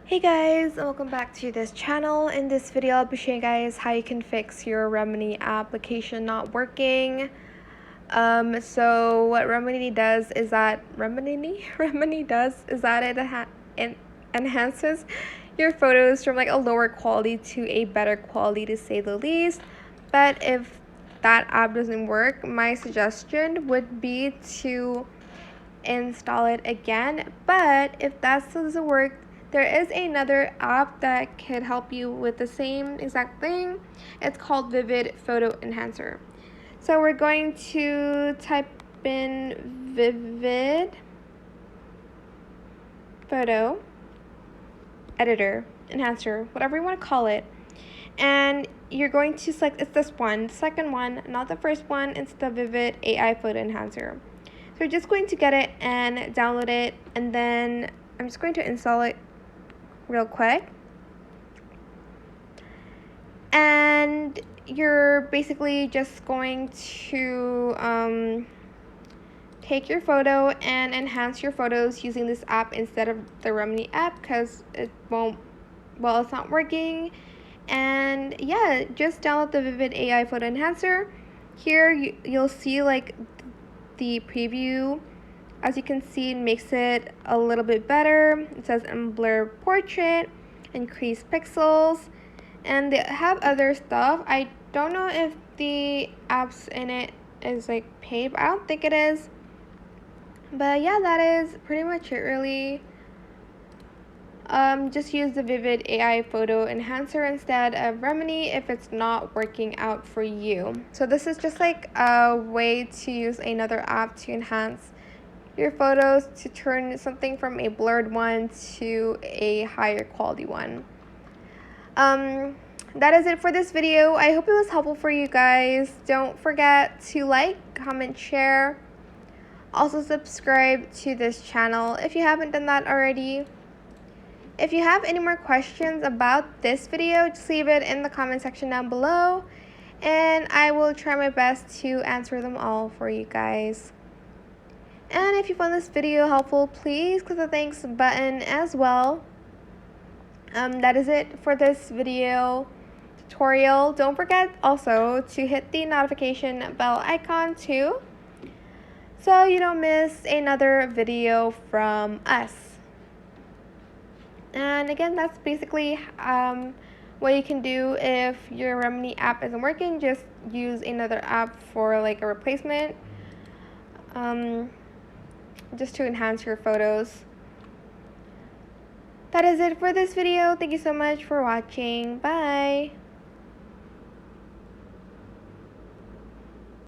Hey guys, and welcome back to this channel. In this video, I'll be showing you guys how you can fix your Remini application not working. So what Remini does is that it enhances your photos from like a lower quality to a better quality, to say the least. But if that app doesn't work, my suggestion would be to install it again. But if that still doesn't work, there is another app that could help you with the same exact thing. It's called Vivid Photo Enhancer. So we're going to type in Vivid Photo Editor, Enhancer, whatever you want to call it. And you're going to select, it's this one, the second one, not the first one, it's the Vivid AI Photo Enhancer. So we're just going to get it and download it, and then I'm just going to install it real quick. And you're basically just going to take your photo and enhance your photos using this app instead of the Remini app, because it's not working. And yeah, just download the Vivid AI Photo Enhancer. Here you'll see like the preview. As you can see, it makes it a little bit better. It says blur portrait, increase pixels, and they have other stuff. I don't know if the apps in it is like paid, but I don't think it is. But yeah, that is pretty much it really. Just use the Vivid AI Photo Enhancer instead of Remini if it's not working out for you. So this is just like a way to use another app to enhance your photos, to turn something from a blurred one to a higher quality one. That is it for this video. I hope it was helpful for you guys. Don't forget to like, comment, share. Also subscribe to this channel if you haven't done that already. If you have any more questions about this video, just leave it in the comment section down below, and I will try my best to answer them all for you guys. And if you found this video helpful, please click the thanks button as well. That is it for this video tutorial. Don't forget also to hit the notification bell icon too, so you don't miss another video from us. And again, that's basically what you can do if your Remini app isn't working. Just use another app for like a replacement, just to enhance your photos. That is it for this video. Thank you so much for watching. Bye.